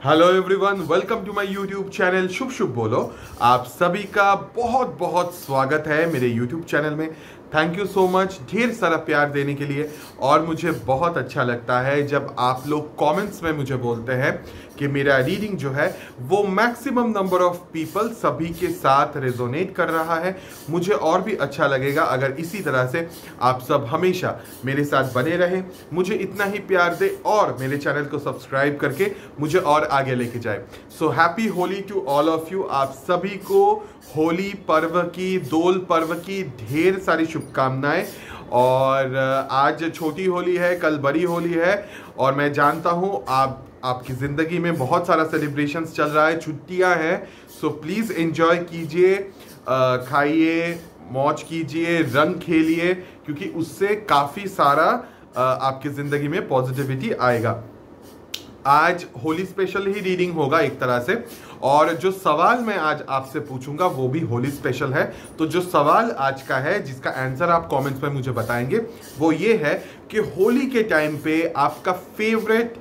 Hello everyone, welcome to my YouTube channel Shubh Shubh Bolo. आप सभी का बहुत बहुत स्वागत है मेरे यूट्यूब चैनल में। थैंक यू सो मच ढेर सारा प्यार देने के लिए। और मुझे बहुत अच्छा लगता है जब आप लोग कमेंट्स में मुझे बोलते हैं कि मेरा रीडिंग जो है वो मैक्सिमम नंबर ऑफ पीपल सभी के साथ रेजोनेट कर रहा है। मुझे और भी अच्छा लगेगा अगर इसी तरह से आप सब हमेशा मेरे साथ बने रहें, मुझे इतना ही प्यार दे और मेरे चैनल को सब्सक्राइब करके मुझे और आगे लेके जाए। So happy Holi to all of you. आप सभी को होली पर्व की, दोल पर्व की ढेर सारी शुभकामनाएं। और आज छोटी होली है, कल बड़ी होली है और मैं जानता हूँ आपकी ज़िंदगी में बहुत सारा सेलिब्रेशंस चल रहा है, छुट्टियां हैं। सो प्लीज़ एंजॉय कीजिए, खाइए, मौज कीजिए, रंग खेलिए, क्योंकि उससे काफ़ी सारा आपकी ज़िंदगी में पॉजिटिविटी आएगा। आज होली स्पेशल ही रीडिंग होगा एक तरह से, और जो सवाल मैं आज आपसे पूछूंगा वो भी होली स्पेशल है। तो जो सवाल आज का है जिसका आंसर आप कमेंट्स में मुझे बताएंगे वो ये है कि होली के टाइम पे आपका फेवरेट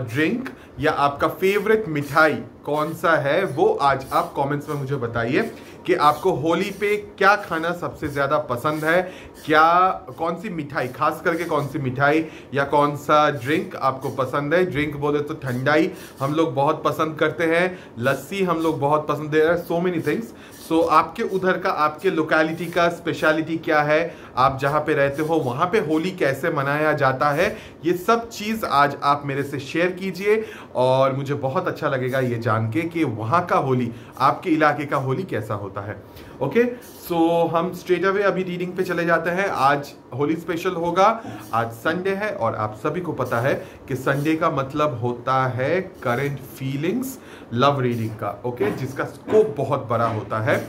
ड्रिंक या आपका फेवरेट मिठाई कौन सा है, वो आज आप कमेंट्स में मुझे बताइए कि आपको होली पे क्या खाना सबसे ज़्यादा पसंद है, क्या कौन सी मिठाई, खास करके कौन सी मिठाई या कौन सा ड्रिंक आपको पसंद है। ड्रिंक बोले तो ठंडाई हम लोग बहुत पसंद करते हैं, लस्सी हम लोग बहुत पसंद है, सो मेनी थिंग्स। सो आपके उधर का, आपके लोकेलिटी का स्पेशलिटी क्या है, आप जहाँ पे रहते हो वहाँ पे होली कैसे मनाया जाता है, ये सब चीज़ आज आप मेरे से शेयर कीजिए। और मुझे बहुत अच्छा लगेगा ये जान के कि वहाँ का होली, आपके इलाके का होली कैसा होता है। ओके, सो हम स्ट्रेट अवे अभी रीडिंग पे चले जाते हैं। आज होली स्पेशल होगा, आज संडे है और आप सभी को पता है कि संडे का मतलब होता है करंट फीलिंग्स लव रीडिंग का। ओके, जिसका स्कोप बहुत बड़ा होता है।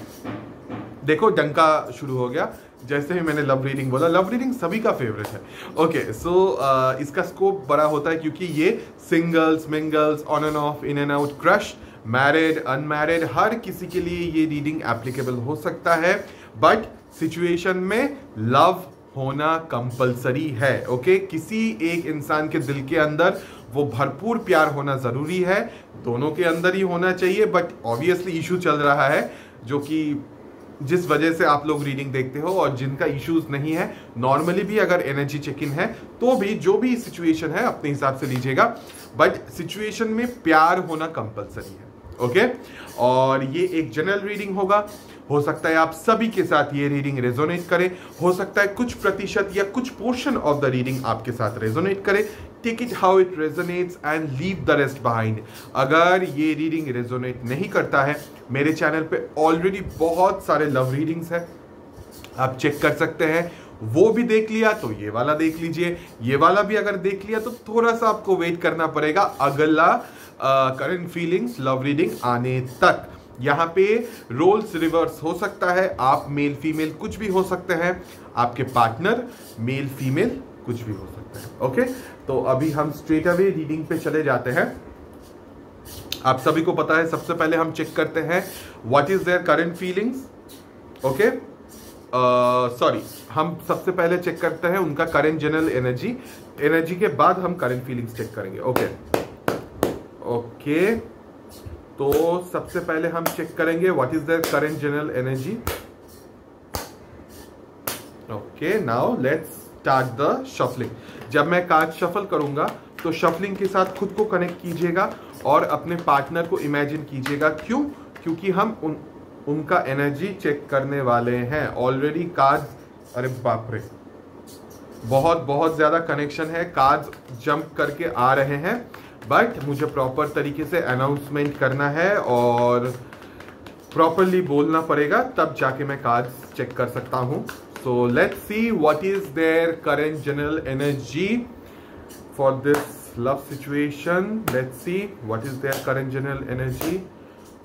देखो डंका शुरू हो गया जैसे ही मैंने लव रीडिंग बोला। लव रीडिंग सभी का फेवरेट है। ओके, सो इसका स्कोप बड़ा होता है क्योंकि ये singles, mingles, on and off, in and out, crush, married, unmarried, हर किसी के लिए ये रीडिंग एप्लीकेबल हो सकता है। बट सिचुएशन में लव होना कंपलसरी है। ओके, किसी एक इंसान के दिल के अंदर वो भरपूर प्यार होना ज़रूरी है, दोनों के अंदर ही होना चाहिए। बट ऑब्वियसली इशू चल रहा है जो कि जिस वजह से आप लोग रीडिंग देखते हो, और जिनका इश्यूज नहीं है, नॉर्मली भी अगर एनर्जी चेक इन है तो भी जो भी सिचुएशन है अपने हिसाब से लीजिएगा। बट सिचुएशन में प्यार होना कंपलसरी है। ओके, और ये एक जनरल रीडिंग होगा। हो सकता है आप सभी के साथ ये रीडिंग रेजोनेट करे, हो सकता है कुछ प्रतिशत या कुछ पोर्शन ऑफ द रीडिंग आपके साथ रेजोनेट करे। Take it how it resonates and leave the rest behind. अगर ये रीडिंग रेजोनेट नहीं करता है, मेरे चैनल पे ऑलरेडी बहुत सारे लव रीडिंग्स हैं, आप चेक कर सकते हैं। वो भी देख लिया तो ये वाला देख लीजिए, ये वाला भी अगर देख लिया तो थोड़ा सा आपको वेट करना पड़ेगा अगला करंट फीलिंग्स लव रीडिंग आने तक। यहाँ पे रोल्स रिवर्स हो सकता है, आप मेल फीमेल कुछ भी हो सकते हैं, आपके पार्टनर मेल फीमेल कुछ भी हो सकता है। ओके, तो अभी हम स्ट्रेट अवे रीडिंग पे चले जाते हैं। आप सभी को पता है सबसे पहले हम चेक करते हैं what is their current feelings. Okay, sorry, हम सबसे पहले चेक करते हैं उनका करंट जनरल एनर्जी के बाद हम करंट फीलिंग्स चेक करेंगे। ओके, तो सबसे पहले हम चेक करेंगे what is their current general energy. Okay, now let's start the shuffling. जब मैं कार्ड शफल करूंगा तो शफलिंग के साथ खुद को कनेक्ट कीजिएगा और अपने पार्टनर को इमेजिन कीजिएगा। क्यों? क्योंकि हम उनका एनर्जी चेक करने वाले हैं। ऑलरेडी कार्ड, अरे बाप रे, बहुत बहुत ज्यादा कनेक्शन है, कार्ड जंप करके आ रहे हैं। बट मुझे प्रॉपर तरीके से अनाउंसमेंट करना है और प्रॉपरली बोलना पड़ेगा, तब जाके मैं कार्ड चेक कर सकता हूं। So let's see what is their current general energy for this love situation. Let's see what is their current general energy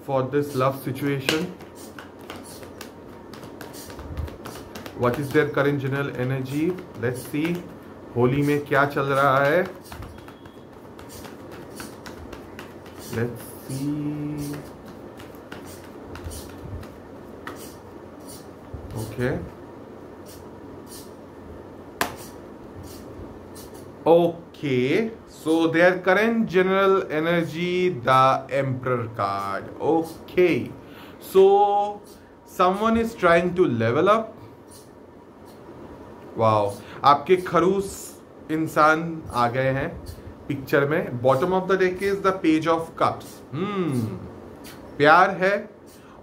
for this love situation. What is their current general energy? Let's see. Holi में क्या चल रहा है? Let's see. Okay. Okay, So their current general energy, the Emperor card. Okay. So someone is trying to level up. Wow. आपके खरूस इंसान आ गए हैं picture में. Bottom of the deck is the page of cups. प्यार है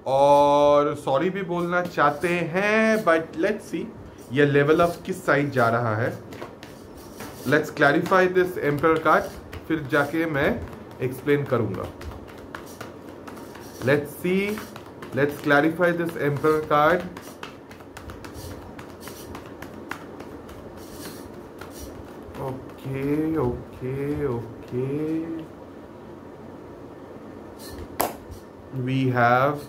और sorry भी बोलना चाहते हैं, बट लेट्स सी ये लेवल अप किस साइड जा रहा है. Let's clarify this emperor card, फिर जाके मैं एक्सप्लेन करूंगा. Let's see, let's clarify this emperor card. Okay okay okay, we have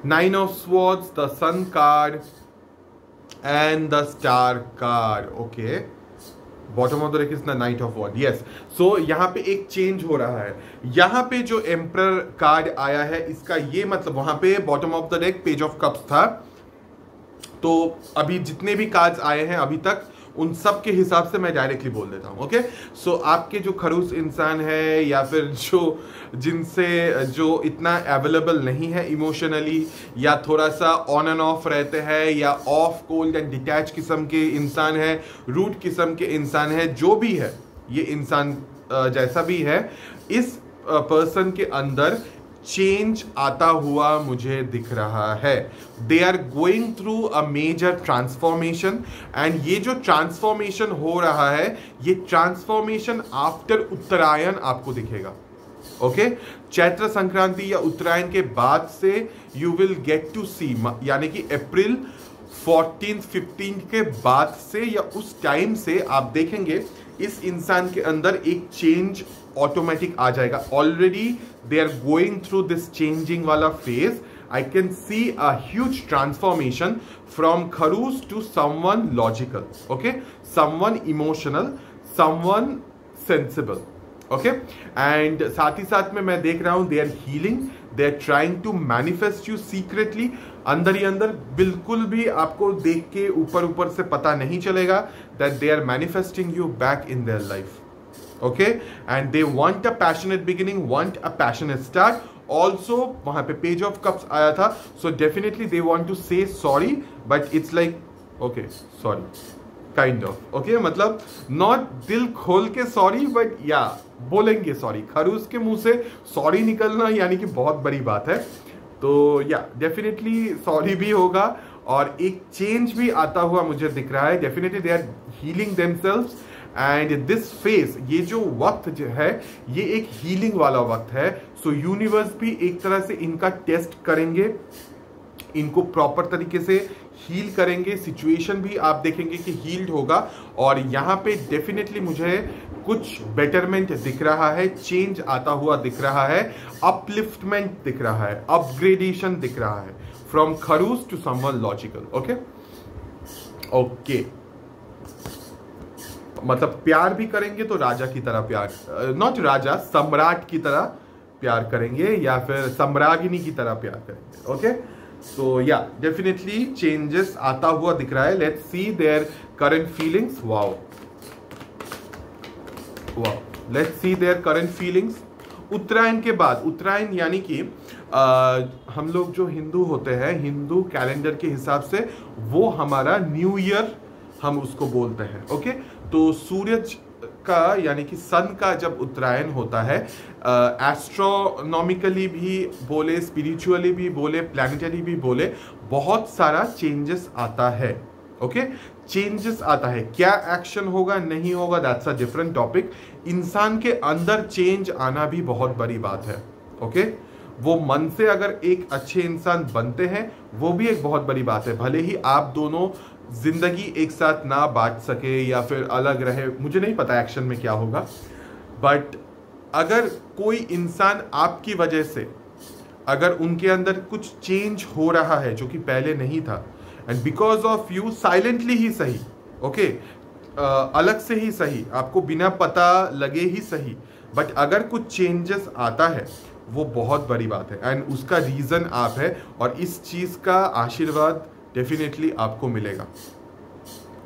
Nine of Swords, the Sun card and the Star card. Okay. Bottom of the deck is the Knight of Wands. Yes. So यहाँ पे एक change हो रहा है. यहाँ पे जो emperor card आया है इसका ये मतलब, वहां पे bottom of the deck page of cups था, तो अभी जितने भी कार्ड्स आए हैं अभी तक उन सब के हिसाब से मैं डायरेक्टली बोल देता हूँ. ओके. सो आपके जो खरूस इंसान है या फिर जो जिनसे जो इतना अवेलेबल नहीं है इमोशनली, या थोड़ा सा ऑन एंड ऑफ रहते हैं, या ऑफ कोल्ड एंड डिटैच किस्म के इंसान है, रूट किस्म के इंसान है, जो भी है ये इंसान जैसा भी है, इस पर्सन के अंदर चेंज आता हुआ मुझे दिख रहा है. They are going through a major transformation, and ये जो ट्रांसफॉर्मेशन हो रहा है ये ट्रांसफॉर्मेशन आफ्टर उत्तरायण आपको दिखेगा. ओके. चैत्र संक्रांति या उत्तरायण के बाद से यू विल गेट टू सी, यानी कि अप्रैल 14-15 के बाद से या उस टाइम से आप देखेंगे इस इंसान के अंदर एक चेंज ऑटोमेटिक आ जाएगा. Already they are going through this changing वाला phase. I can see a huge transformation from खरूस to someone logical. Okay. Someone emotional, someone sensible. Okay. And साथ ही साथ में मैं देख रहा हूं they are healing, they are trying to manifest you secretly. अंदर ही अंदर बिल्कुल भी आपको देख के ऊपर ऊपर से पता नहीं चलेगा that they are manifesting you back in their life. Okay. And they want a passionate beginning, want a passionate start. Also वहां पे पेज ऑफ कप्स आया था, so definitely they want to say sorry, but it's like okay sorry kind of. Okay. मतलब not दिल खोल के sorry, but या बोलेंगे सॉरी. खरूस के मुंह से सॉरी निकलना यानी कि बहुत बड़ी बात है. तो या डेफिनेटली सॉरी भी होगा और एक चेंज भी आता हुआ मुझे दिख रहा है. Definitely they are healing themselves, and this phase, ये जो वक्त जो है ये एक हीलिंग वाला वक्त है. सो यूनिवर्स भी एक तरह से इनका टेस्ट करेंगे, इनको प्रॉपर तरीके से हील करेंगे. सिचुएशन भी आप देखेंगे कि हील्ड होगा, और यहाँ पे डेफिनेटली मुझे कुछ बेटरमेंट दिख रहा है, चेंज आता हुआ दिख रहा है, अपलिफ्टमेंट दिख रहा है, अपग्रेडेशन दिख रहा है फ्रॉम खरूस to someone logical. Okay. Okay. मतलब प्यार भी करेंगे तो राजा की तरह प्यार, नॉट राजा, सम्राट की तरह प्यार करेंगे, या फिर सम्रागिनी की तरह प्यार करेंगे. ओके. सो या डेफिनेटली चेंजेस आता हुआ दिख रहा है. Let's see their current feelings. Wow wow. Let's see their current feelings. Uttarayan के बाद, उत्तरायण यानी कि हम लोग जो हिंदू होते हैं, हिंदू कैलेंडर के हिसाब से वो हमारा न्यू ईयर हम उसको बोलते हैं. ओके. तो सूरज का यानी कि सन का जब उत्तरायण होता है, एस्ट्रोनॉमिकली भी बोले, स्पिरिचुअली भी बोले, प्लैनेटरी भी बोले, बहुत सारा चेंजेस आता है. ओके. चेंजेस आता है. क्या एक्शन होगा नहीं होगा दैट्स अ डिफरेंट टॉपिक. इंसान के अंदर चेंज आना भी बहुत बड़ी बात है. ओके. वो मन से अगर एक अच्छे इंसान बनते हैं वो भी एक बहुत बड़ी बात है. भले ही आप दोनों जिंदगी एक साथ ना बांट सके या फिर अलग रहे, मुझे नहीं पता एक्शन में क्या होगा, बट अगर कोई इंसान आपकी वजह से, अगर उनके अंदर कुछ चेंज हो रहा है जो कि पहले नहीं था, and because of you, silently ही सही, ओके, अलग से ही सही, आपको बिना पता लगे ही सही, बट अगर कुछ चेंजेस आता है वो बहुत बड़ी बात है, एंड उसका रीज़न आप है, और इस चीज़ का आशीर्वाद डेफिनेटली आपको मिलेगा.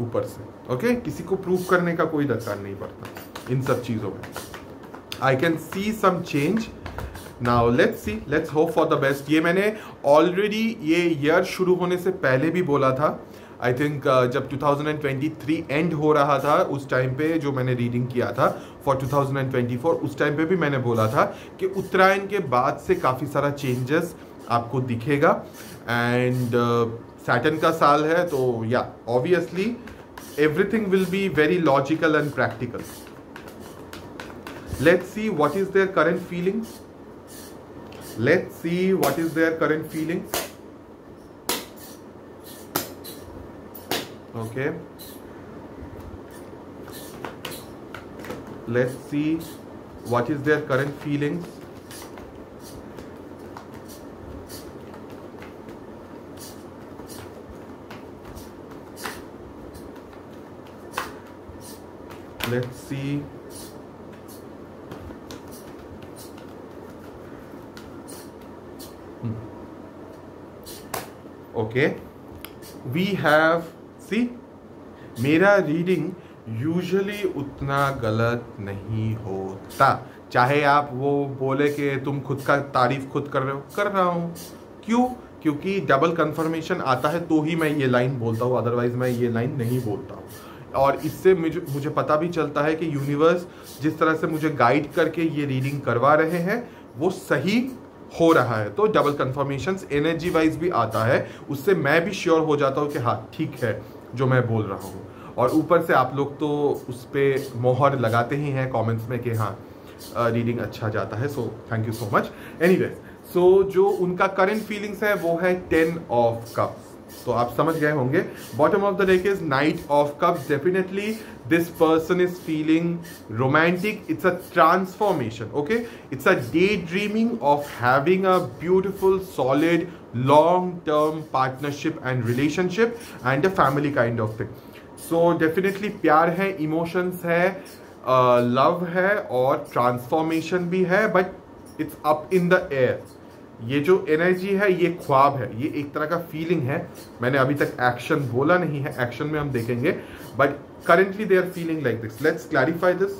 ऊपर से। ओके, किसी को प्रूव करने का कोई दरकार नहीं पड़ता इन सब चीज़ों में। I can see some change now, let's see, let's hope for the best. ये मैंने ऑलरेडी ये ईयर शुरू होने से पहले भी बोला था। आई थिंक जब 2023 एंड हो रहा था उस टाइम पे जो मैंने रीडिंग किया था फॉर 2024, उस टाइम पे भी मैंने बोला था कि उत्तरायण के बाद से काफ़ी सारा चेंजेस आपको दिखेगा। एंड सैटर्न का साल है तो या obviously everything will be very logical and practical. Let's see what is their current feelings, let's see what is their current feelings. Okay, let's see what is their current feelings. Let's see. Okay, we have, see, मेरा reading usually उतना गलत नहीं होता। चाहे आप वो बोले कि तुम खुद का तारीफ खुद कर रहे हो, कर रहा हूँ। क्यों? क्योंकि डबल कंफर्मेशन आता है तो ही मैं ये लाइन बोलता हूँ, अदरवाइज मैं ये लाइन नहीं बोलता हूँ। और इससे मुझे पता भी चलता है कि यूनिवर्स जिस तरह से मुझे गाइड करके ये रीडिंग करवा रहे हैं वो सही हो रहा है। तो डबल कंफर्मेशंस एनर्जी वाइज भी आता है, उससे मैं भी श्योर हो जाता हूँ कि हाँ ठीक है जो मैं बोल रहा हूँ। और ऊपर से आप लोग तो उस पर मोहर लगाते ही हैं कमेंट्स में कि हाँ रीडिंग अच्छा जाता है, so thank you so much. Anyways, so जो उनका करंट फीलिंग्स है वो है 10 ऑफ कप्स। तो आप समझ गए होंगे। Bottom of the deck is night of cups. Definitely this person is feeling romantic. It's a transformation, okay, it's a day dreaming of having a beautiful solid long term partnership and relationship and a family kind of thing. So definitely प्यार है, emotions है, love है और transformation भी है, but it's up in the air. ये जो energy है ये ख्वाब है, ये एक तरह का फीलिंग है। मैंने अभी तक एक्शन बोला नहीं है, एक्शन में हम देखेंगे, but currently they are feeling like this. Let's clarify this.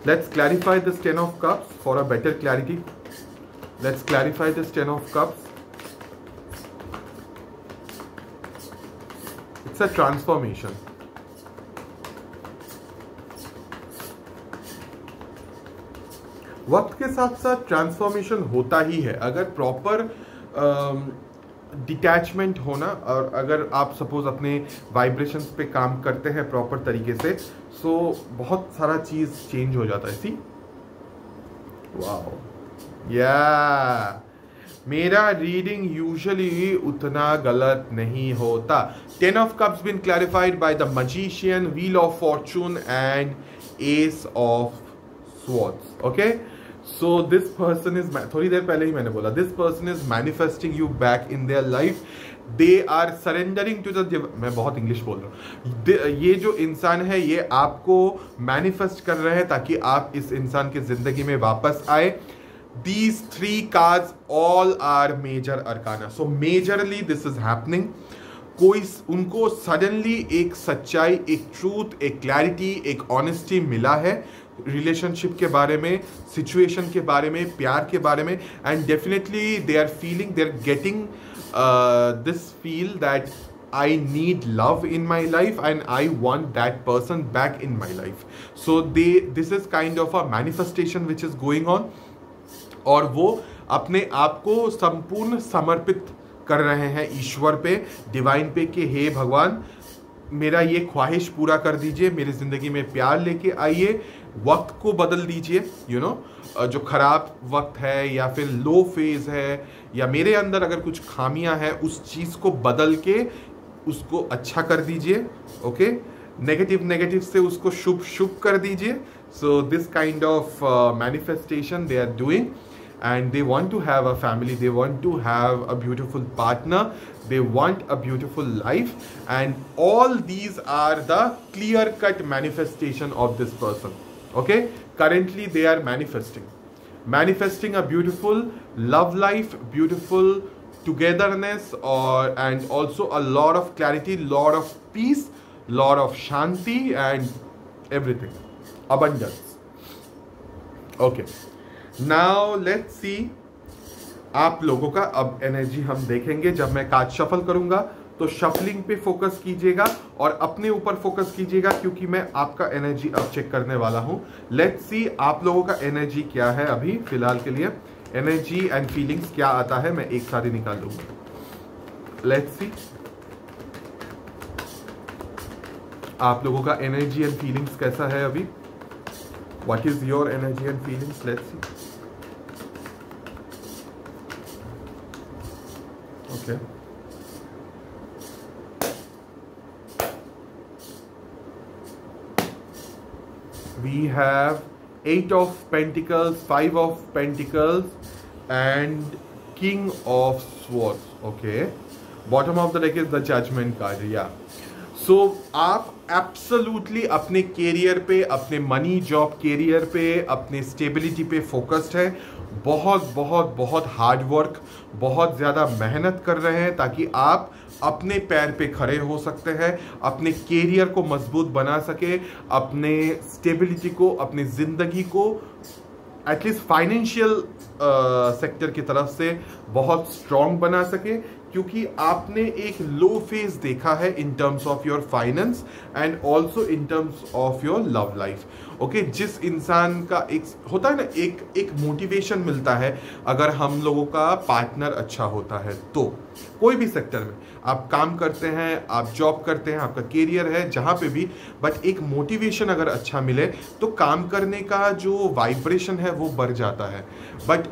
Let's clarify this 10 of cups for a better clarity. Let's clarify this 10 of cups. It's a transformation. वक्त के साथ साथ ट्रांसफॉर्मेशन होता ही है। अगर प्रॉपर डिटैचमेंट होना, और अगर आप सपोज अपने वाइब्रेशंस पे काम करते हैं प्रॉपर तरीके से, सो बहुत सारा चीज़ चेंज हो जाता है। सी, वाओ, या मेरा रीडिंग यूजुअली उतना गलत नहीं होता। 10 of cups been clarified by the magician, wheel of fortune and ace of swords. Okay, so this person is, थोड़ी देर पहले ही मैंने बोला, this person is manifesting you back in their life. They are surrendering to the, मैं बहुत English बोल रहा हूँ। ये जो इंसान है ये आपको मैनिफेस्ट कर रहे हैं ताकि आप इस इंसान की जिंदगी में वापस आए। These 3 cards all are major arcana. So majorly this is happening. कोई उनको सडनली एक सच्चाई, एक ट्रूथ, एक क्लैरिटी, एक ऑनेस्टी मिला है रिलेशनशिप के बारे में, सिचुएशन के बारे में, प्यार के बारे में, and definitely they are feeling, they are getting this feel that I need love in my life and I want that person back in my life. So this is kind of a manifestation which is going on. और वो अपने आप को संपूर्ण समर्पित कर रहे हैं ईश्वर पे, डिवाइन पे, कि हे भगवान मेरा ये ख्वाहिश पूरा कर दीजिए, मेरी ज़िंदगी में प्यार लेके आइए, वक्त को बदल दीजिए, यू नो, जो ख़राब वक्त है या फिर लो फेज़ है या मेरे अंदर अगर कुछ खामियां हैं उस चीज़ को बदल के उसको अच्छा कर दीजिए। ओके, नेगेटिव से उसको शुभ शुभ कर दीजिए। So this kind of manifestation they are doing, and they want to have a family, they want to have a beautiful partner, they want a beautiful life, and all these are the clear cut manifestation of this person. Okay, currently they are manifesting a beautiful love life, beautiful togetherness, or and also a lot of clarity, lot of peace, lot of shanti and everything, abundance. Okay, now let's see आप लोगों का अब energy हम देखेंगे। जब मैं card shuffle करूंगा तो शफलिंग पे फोकस कीजिएगा और अपने ऊपर फोकस कीजिएगा, क्योंकि मैं आपका एनर्जी अब चेक करने वाला हूं। लेट्स सी आप लोगों का एनर्जी क्या है अभी फिलहाल के लिए, एनर्जी एंड फीलिंग्स क्या आता है, मैं एक साथ ही निकाल लूंगा। लेट्स सी आप लोगों का एनर्जी एंड फीलिंग्स कैसा है अभी। What is your energy and feelings, let's see. Okay, we have 8 of Pentacles, 5 of Pentacles and King of Swords. Okay, bottom of the deck is the Judgment card. Yeah, so आप absolutely अपने career पे, अपने money job career पे, अपने stability पे focused है। बहुत बहुत बहुत हार्ड वर्क, बहुत ज़्यादा मेहनत कर रहे हैं ताकि आप अपने पैर पे खड़े हो सकते हैं, अपने कैरियर को मजबूत बना सके, अपने स्टेबिलिटी को, अपनी ज़िंदगी को एटलीस्ट फाइनेंशियल सेक्टर की तरफ से बहुत स्ट्रॉन्ग बना सके, क्योंकि आपने एक लो फेज देखा है in terms of your finance and also in terms of your love life. Okay, जिस इंसान का एक होता है ना, एक मोटिवेशन मिलता है अगर हम लोगों का पार्टनर अच्छा होता है, तो कोई भी सेक्टर में आप काम करते हैं, आप जॉब करते हैं, आपका कैरियर है जहाँ पे भी, बट एक मोटिवेशन अगर अच्छा मिले तो काम करने का जो वाइब्रेशन है वो बढ़ जाता है। But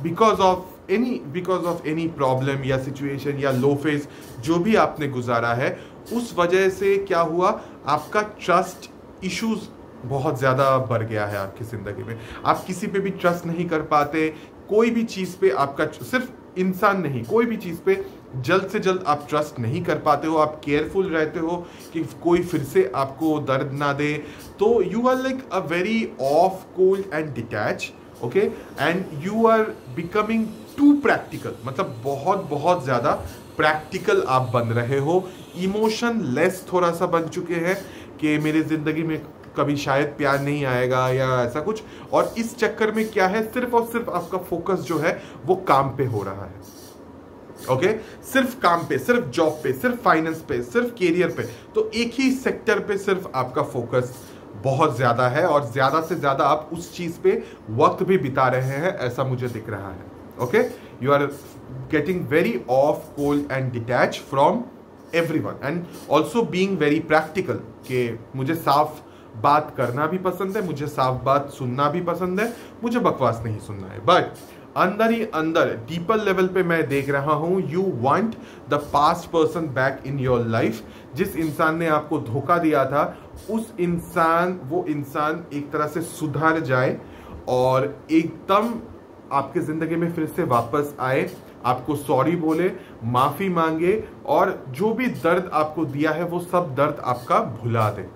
because of any problem या सिचुएशन या लो फेज जो भी आपने गुजारा है, उस वजह से क्या हुआ, आपका ट्रस्ट इश्यूज बहुत ज़्यादा बढ़ गया है आपकी ज़िंदगी में। आप किसी पे भी ट्रस्ट नहीं कर पाते, कोई भी चीज़ पे आपका, सिर्फ इंसान नहीं, कोई भी चीज़ पे जल्द से जल्द आप ट्रस्ट नहीं कर पाते हो। आप केयरफुल रहते हो कि कोई फिर से आपको दर्द ना दे। तो you are like a very off, cold and detach. Okay, and you are becoming too practical, मतलब बहुत बहुत ज़्यादा प्रैक्टिकल आप बन रहे हो। इमोशन लेस थोड़ा सा बन चुके हैं कि मेरी ज़िंदगी में कभी शायद प्यार नहीं आएगा या ऐसा कुछ। और इस चक्कर में क्या है, सिर्फ और सिर्फ आपका फोकस जो है वो काम पे हो रहा है। ओके, सिर्फ काम पे, सिर्फ जॉब पे, सिर्फ फाइनेंस पे, सिर्फ कैरियर पे। तो एक ही सेक्टर पे सिर्फ आपका फोकस बहुत ज़्यादा है और ज़्यादा से ज़्यादा आप उस चीज़ पे वक्त भी बिता रहे हैं, ऐसा मुझे दिख रहा है। Okay, you are getting very off, cold and detach from everyone and also being very practical, कि मुझे साफ बात करना भी पसंद है, मुझे साफ बात सुनना भी पसंद है, मुझे बकवास नहीं सुनना है। बट अंदर ही अंदर डीपर लेवल पे मैं देख रहा हूं, you want the past person back in your life. जिस इंसान ने आपको धोखा दिया था, वो इंसान एक तरह से सुधर जाए और एकदम आपके जिंदगी में फिर से वापस आए, आपको सॉरी बोले, माफी मांगे और जो भी दर्द आपको दिया है वो सब दर्द आपका भुला दे।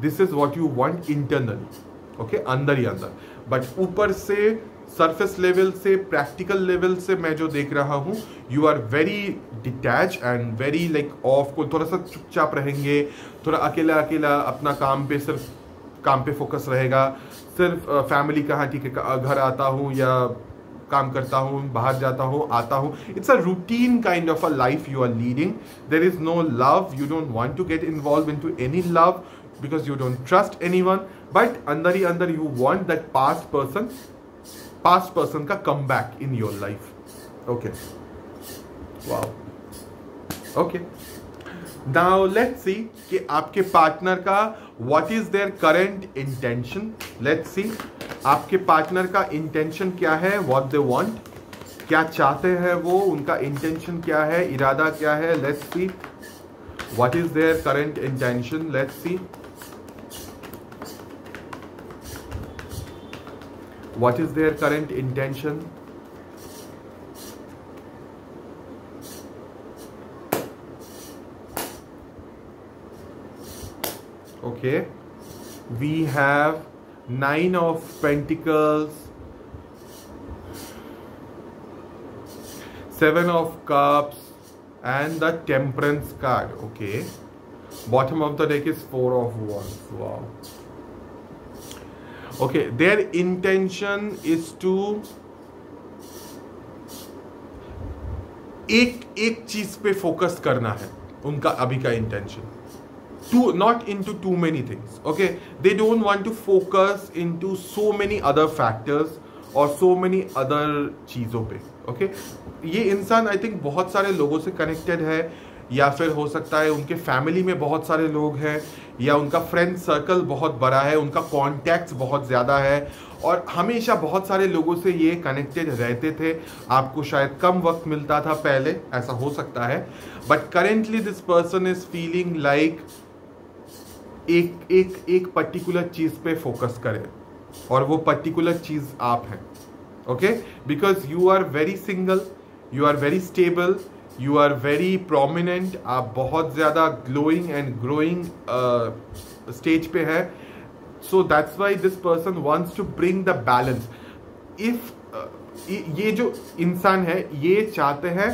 This is what you want internally. Okay, अंदर ही अंदर। बट ऊपर से, सरफेस लेवल से, प्रैक्टिकल लेवल से मैं जो देख रहा हूं, you are very detach and very like of, को थोड़ा सा चुपचाप रहेंगे, थोड़ा अकेला अकेला अपना काम पे, सिर्फ काम पे फोकस रहेगा। सिर्फ फैमिली का, हाँ ठीक है, घर आता हूँ या काम करता हूँ, बाहर जाता हूँ, आता हूँ। It's a routine kind of a life you are leading. There is no love, you don't want to get involve into any love because you don't trust anyone. But अंदर ही अंदर you want that past person का come back in your life. Okay, wow. Okay, now let's see कि आपके partner का what is their current intention. Let's see आपके partner का intention क्या है, व्हाट दे वांट, क्या चाहते हैं वो, उनका इंटेंशन क्या है, इरादा क्या है। Let's see what is their current intention. Let's C what is their current intention. Okay, we have 9 of Pentacles, 7 of cups and the temperance card. Okay, bottom of the deck is 4 of wands. Wow. Okay, their intention is to एक चीज पे focus करना है उनका अभी का intention, to not into too many things. Okay, they don't want to focus into so many other factors और so many other चीजों पे. ओके, ये इंसान आई थिंक बहुत सारे लोगों से कनेक्टेड है, या फिर हो सकता है उनके फैमिली में बहुत सारे लोग हैं, या उनका फ्रेंड सर्कल बहुत बड़ा है, उनका कॉन्टैक्ट्स बहुत ज़्यादा है, और हमेशा बहुत सारे लोगों से ये कनेक्टेड रहते थे. आपको शायद कम वक्त मिलता था पहले, ऐसा हो सकता है, but currently this person is feeling like एक पर्टिकुलर चीज़ पे फोकस करें, और वो पर्टिकुलर चीज़ आप हैं. Okay, because you are very single, you are very stable, you are very prominent, आप बहुत ज़्यादा ग्लोइंग एंड ग्रोइंग स्टेज पे है. So that's why this person wants to bring the balance. If ये जो इंसान है ये चाहते हैं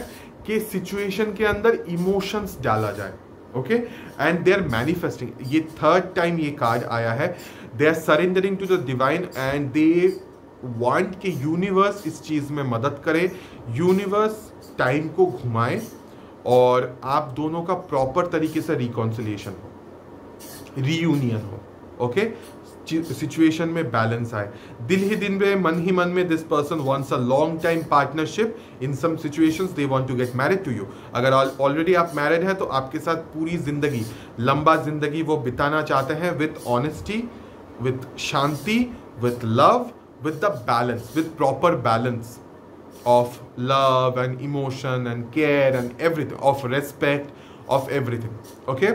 कि सिचुएशन के अंदर इमोशंस डाला जाए. Okay, and they are manifesting. ये थर्ड टाइम ये कार्ड आया है. They are surrendering to the divine and they want कि यूनिवर्स इस चीज़ में मदद करे, यूनिवर्स टाइम को घुमाए और आप दोनों का प्रॉपर तरीके से रिकॉन्सिलिएशन हो, रीयूनियन हो. ओके, सिचुएशन में बैलेंस आए. दिल ही दिन में मन ही मन में this person wants a long time partnership. In some situations they want to get married to you. अगर ऑलरेडी आप मैरिड हैं तो आपके साथ पूरी जिंदगी, लंबा जिंदगी वो बिताना चाहते हैं with honesty, with Shanti, with love, with the balance, with proper balance of love and emotion and care and everything, of respect, of everything. Okay,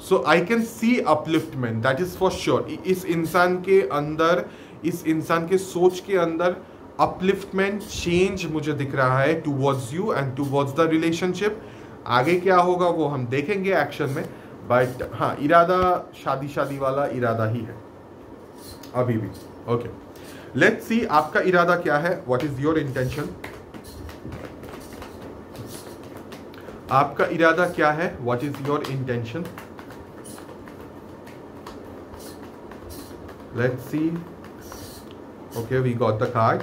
so I can see upliftment, that is for sure. इस इंसान के अंदर, इस इंसान के सोच के अंदर upliftment, change मुझे दिख रहा है towards you and towards the relationship. आगे क्या होगा वो हम देखेंगे एक्शन में, बट हाँ, इरादा शादी वाला इरादा ही है अभी भी. ओके, लेट्स सी आपका इरादा क्या है. What is your intention? आपका इरादा क्या है? What is your intention? Let's see. Okay, we got the card.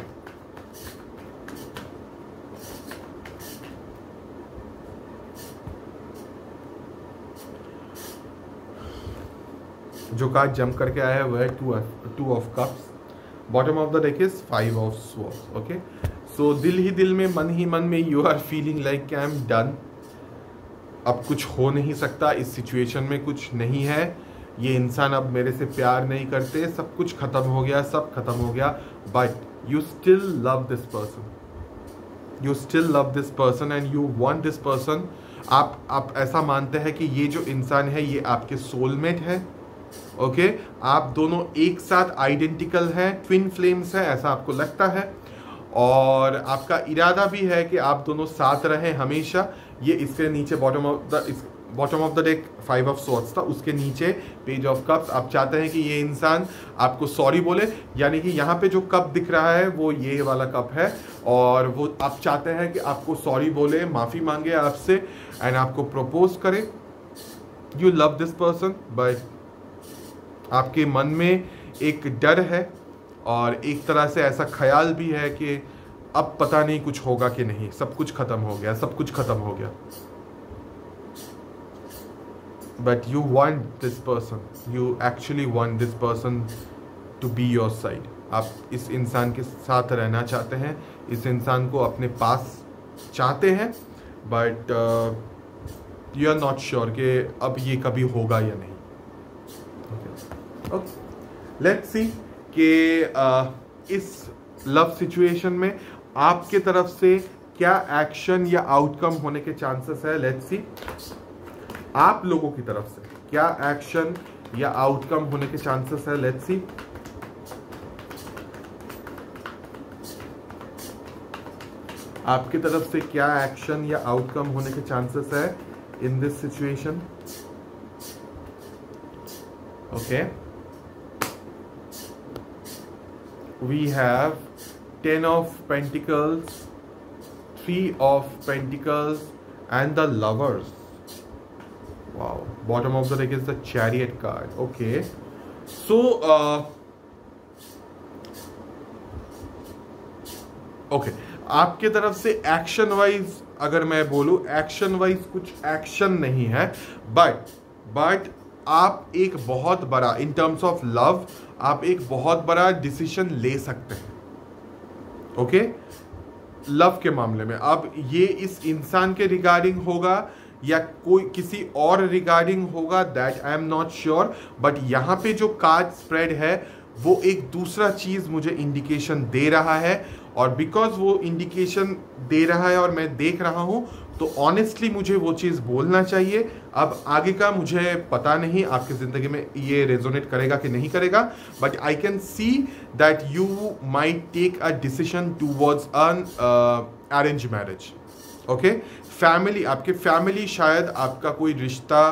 जो कार्ड जंप करके आया है वह है two of cups. Bottom of the deck is 5 of swords. Okay, so दिल ही दिल में, मन ही मन में you are feeling like I am done. अब कुछ हो नहीं सकता, इस सिचुएशन में कुछ नहीं है, ये इंसान अब मेरे से प्यार नहीं करते, सब कुछ खत्म हो गया, सब खत्म हो गया. But you still love this person, you still love this person and you want this person. आप ऐसा मानते हैं कि ये जो इंसान है ये आपके सोलमेट है. ओके, आप दोनों एक साथ आइडेंटिकल हैं, ट्विन फ्लेम्स हैं, ऐसा आपको लगता है, और आपका इरादा भी है कि आप दोनों साथ रहें हमेशा. ये इसके नीचे bottom of the deck 5 of swords था, उसके नीचे पेज ऑफ कप्स. आप चाहते हैं कि ये इंसान आपको सॉरी बोले, यानी कि यहाँ पे जो कप दिख रहा है वो ये वाला कप है, और वो आप चाहते हैं कि आपको सॉरी बोले, माफ़ी मांगे आपसे, एंड आपको प्रपोज करे. You love this person, but आपके मन में एक डर है और एक तरह से ऐसा ख्याल भी है कि अब पता नहीं कुछ होगा कि नहीं, सब कुछ खत्म हो गया, सब कुछ खत्म हो गया. But you want this person, you actually want this person to be your side. आप इस इंसान के साथ रहना चाहते हैं, इस इंसान को अपने पास चाहते हैं, but you are not sure कि अब ये कभी होगा या नहीं. ओके, लेट्स सी कि इस लव सिचुएशन में आपके तरफ से क्या एक्शन या आउटकम होने के चांसेस है. लेट्स सी, आप लोगों की तरफ से क्या एक्शन या आउटकम होने के चांसेस है. लेट्स सी, आपकी तरफ से क्या एक्शन या आउटकम होने के चांसेस है in this situation. Okay, we have 10 of Pentacles, 3 of Pentacles and the Lovers. Wow. Bottom of the deck is the Chariot card. Okay. So, okay. आपके तरफ से एक्शन वाइज अगर मैं बोलूं, एक्शन वाइज कुछ एक्शन नहीं है, बट आप एक बहुत बड़ा, इन टर्म्स ऑफ लव, आप एक बहुत बड़ा डिसीजन ले सकते हैं. ओके, लव के मामले में. अब ये इस इंसान के रिगार्डिंग होगा या कोई किसी और रिगार्डिंग होगा, that I am not sure. But यहाँ पे जो कार्ड स्प्रेड है वो एक दूसरा चीज मुझे इंडिकेशन दे रहा है, और बिकॉज वो इंडिकेशन दे रहा है और मैं देख रहा हूं, तो ऑनेस्टली मुझे वो चीज बोलना चाहिए. अब आगे का मुझे पता नहीं आपकी जिंदगी में ये रेजोनेट करेगा कि नहीं करेगा, but I can see that you might take a decision towards an arrange marriage. Okay, family, आपके फैमिली शायद आपका कोई रिश्ता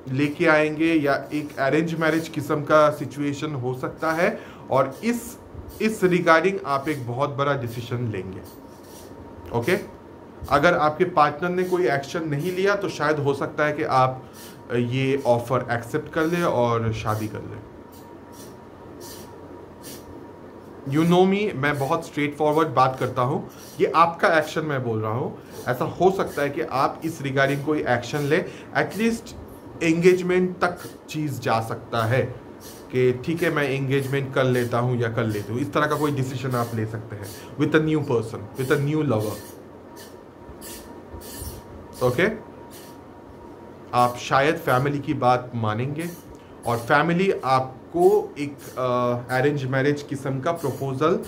लेके आएंगे, या एक अरेंज मैरिज किस्म का सिचुएशन हो सकता है, और इस रिगार्डिंग आप एक बहुत बड़ा डिसीजन लेंगे. ओके, अगर आपके पार्टनर ने कोई एक्शन नहीं लिया तो शायद हो सकता है कि आप ये ऑफर एक्सेप्ट कर ले और शादी कर ले. यू नो मी, मैं बहुत स्ट्रेट फॉरवर्ड बात करता हूं. ये आपका एक्शन मैं बोल रहा हूं. ऐसा हो सकता है कि आप इस रिगार्डिंग कोई एक्शन ले, एटलीस्ट एंगेजमेंट तक चीज जा सकता है कि ठीक है मैं एंगेजमेंट कर लेता हूं या कर लेती हूं. इस तरह का कोई डिसीजन आप ले सकते हैं with a new person, with a new lover. Okay, आप शायद फैमिली की बात मानेंगे, और फैमिली आपको एक अरेंज मैरिज किस्म का प्रपोजल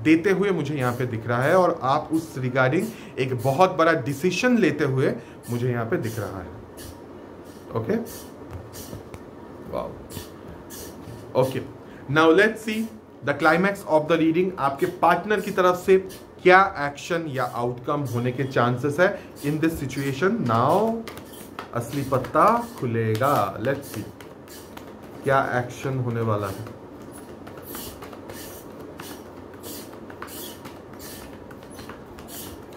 देते हुए मुझे यहाँ पे दिख रहा है, और आप उस रिगार्डिंग एक बहुत बड़ा डिसीजन लेते हुए मुझे यहाँ पे दिख रहा है. Okay, wow. Okay, now let's see the climax of the reading. आपके पार्टनर की तरफ से क्या एक्शन या आउटकम होने के चांसेस है इन दिस सिचुएशन. नाउ असली पत्ता खुलेगा. लेट्स सी क्या एक्शन होने वाला है.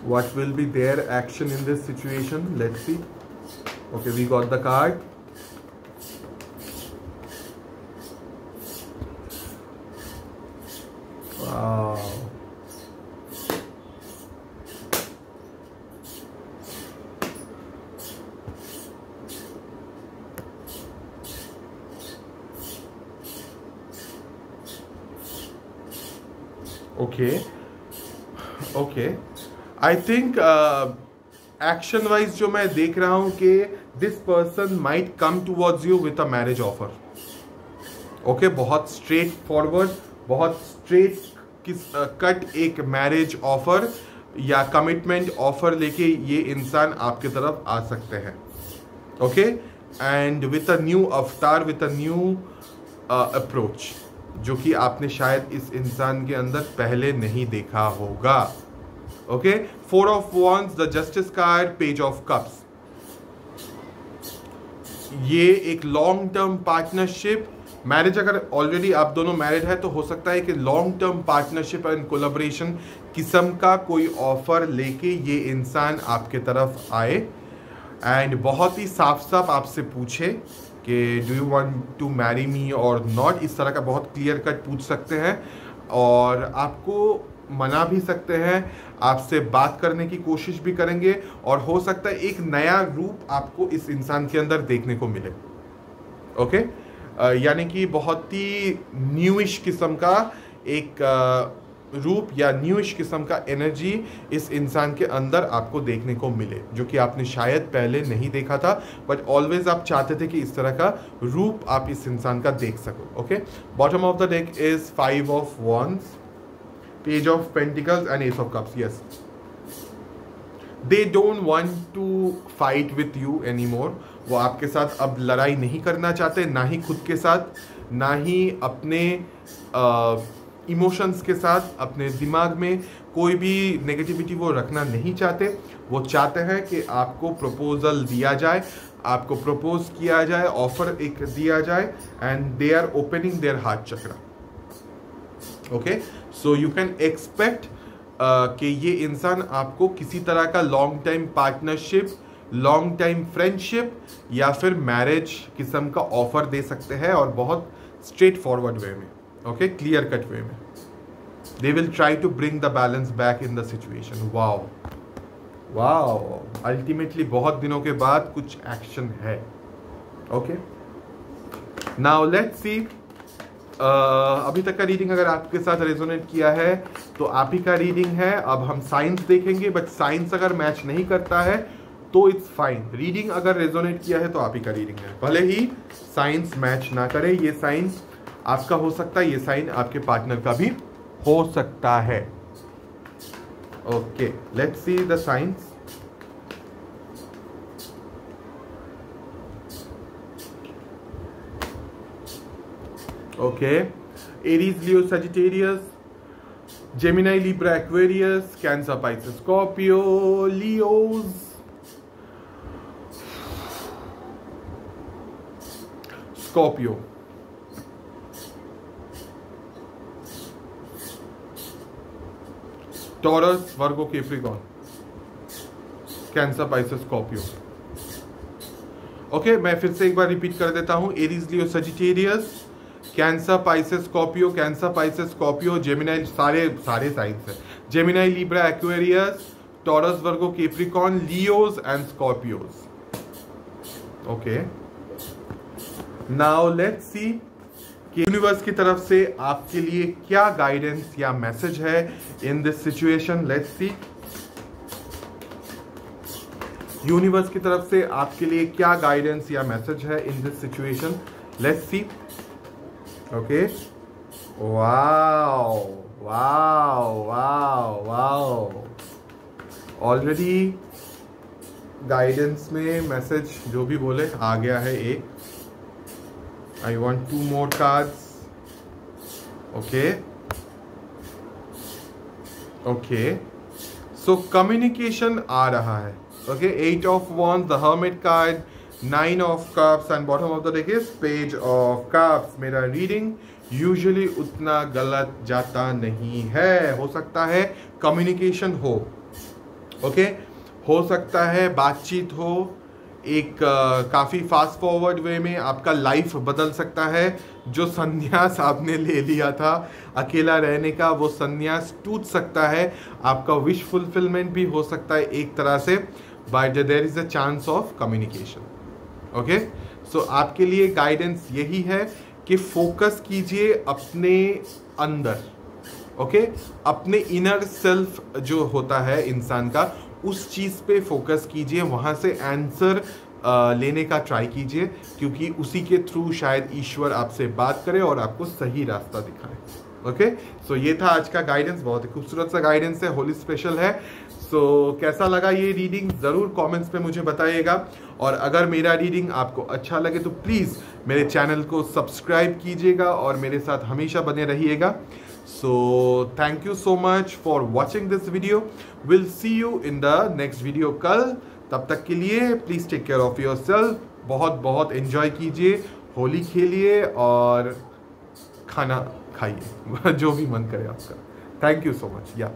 What will be their action in this situation? Let's see. Okay, we got the card. Wow. Okay. Okay. I think action wise जो मैं देख रहा हूं कि this person might come towards you with a marriage offer. Okay, बहुत straight forward, बहुत straight cut एक marriage offer या कमिटमेंट ऑफर लेके ये इंसान आपके तरफ आ सकते हैं. Okay, and with a new अवतार, विथ अ न्यू अप्रोच, जो कि आपने शायद इस इंसान के अंदर पहले नहीं देखा होगा. Okay, 4 of Wands, the justice card, page of cups. ये एक लॉन्ग टर्म पार्टनरशिप, मैरिज, अगर ऑलरेडी आप दोनों मैरिड है तो हो सकता है कि long term partnership and collaboration किस्म का कोई ऑफर लेके ये इंसान आपके तरफ आए, एंड बहुत ही साफ साफ आपसे पूछे कि do you want to marry me और नॉट. इस तरह का बहुत क्लियर कट पूछ सकते हैं, और आपको मना भी सकते हैं, आपसे बात करने की कोशिश भी करेंगे, और हो सकता है एक नया रूप आपको इस इंसान के अंदर देखने को मिले. ओके, यानी कि बहुत ही न्यूइश किस्म का एक रूप या न्यूइश किस्म का एनर्जी इस इंसान के अंदर आपको देखने को मिले, जो कि आपने शायद पहले नहीं देखा था, बट ऑलवेज आप चाहते थे कि इस तरह का रूप आप इस इंसान का देख सको. Okay, bottom of the deck is 5 of Wands, Page of Pentacles and Ace of Cups. Yes, they don't want to fight with you anymore. वो आपके साथ अब लड़ाई नहीं करना चाहते, ना ही खुद के साथ, ना ही अपने इमोशंस के साथ, अपने दिमाग में कोई भी नेगेटिविटी वो रखना नहीं चाहते. वो चाहते हैं कि आपको प्रपोजल दिया जाए, आपको प्रपोज किया जाए, ऑफर एक दिया जाए, and they are opening their heart chakra. Okay, so you can expect कि ये इंसान आपको किसी तरह का long time partnership, long time friendship या फिर मैरिज किस्म का ऑफर दे सकते हैं, और बहुत स्ट्रेट फॉरवर्ड वे में, ओके, क्लियर कट वे में। They will try to bring the balance back in the situation. Wow wow, ultimately बहुत दिनों के बाद कुछ एक्शन है। Okay, now let's see. अभी तक का रीडिंग अगर आपके साथ रेजोनेट किया है तो आप ही का रीडिंग है। अब हम साइंस देखेंगे, बट साइंस अगर मैच नहीं करता है तो इट्स फाइन। रीडिंग अगर रेजोनेट किया है तो आप ही का रीडिंग है, भले ही साइंस मैच ना करे। ये साइंस आपका हो सकता है, ये साइन आपके पार्टनर का भी हो सकता है। Okay, let's see the science. Okay, Aries, Leo, Sagittarius, Gemini, Libra, Aquarius, Cancer, Pisces, Scorpio, Leos, Scorpio, Taurus, Virgo, Capricorn, Cancer, Pisces, Scorpio। Okay, मैं फिर से एक बार रिपीट कर देता हूं। Aries, Leo, Sagittarius, Cancer, Pisces, Scorpio, Cancer, Pisces, Scorpio, Gemini, सारे signs है। Gemini, Libra, Aquarius, Taurus, Virgo, Capricorn, Leos and Scorpios. Okay, now let's see कि यूनिवर्स की तरफ से आपके लिए क्या गाइडेंस या मैसेज है in this situation. Let's C universe की तरफ से आपके लिए क्या गाइडेंस या मैसेज है in this situation. Let's see. Okay, wow wow wow wow, already guidance में मैसेज जो भी बोले आ गया है एक। I want 2 more cards. Okay okay, so communication आ रहा है। Okay, 8 of Wands, the Hermit card, 9 of Cups and bottom of the deck is Page of Cups। मेरा रीडिंग यूजुअली उतना गलत जाता नहीं है। हो सकता है कम्युनिकेशन हो, ओके, हो सकता है बातचीत हो, एक काफ़ी फास्ट फॉरवर्ड वे में आपका लाइफ बदल सकता है। जो संन्यास आपने ले लिया था अकेला रहने का, वो संन्यास टूट सकता है। आपका विश फुलफिलमेंट भी हो सकता है एक तरह से, but there is a chance of communication. Okay, so आपके लिए गाइडेंस यही है कि फोकस कीजिए अपने अंदर। ओके, अपने इनर सेल्फ जो होता है इंसान का, उस चीज़ पे फोकस कीजिए, वहाँ से आंसर लेने का ट्राई कीजिए, क्योंकि उसी के थ्रू शायद ईश्वर आपसे बात करे और आपको सही रास्ता दिखाए। ओके, सो ये था आज का गाइडेंस। बहुत ही खूबसूरत सा गाइडेंस है, होली स्पेशल है। सो कैसा लगा ये रीडिंग ज़रूर कमेंट्स पे मुझे बताइएगा। और अगर मेरा रीडिंग आपको अच्छा लगे तो प्लीज़ मेरे चैनल को सब्सक्राइब कीजिएगा और मेरे साथ हमेशा बने रहिएगा। So thank you so much for watching this video. We'll see you in the next video कल। तब तक के लिए please take care of yourself. बहुत बहुत एंजॉय कीजिए, होली खेलिए और खाना खाइए जो भी मन करे आपका। Thank you so much. या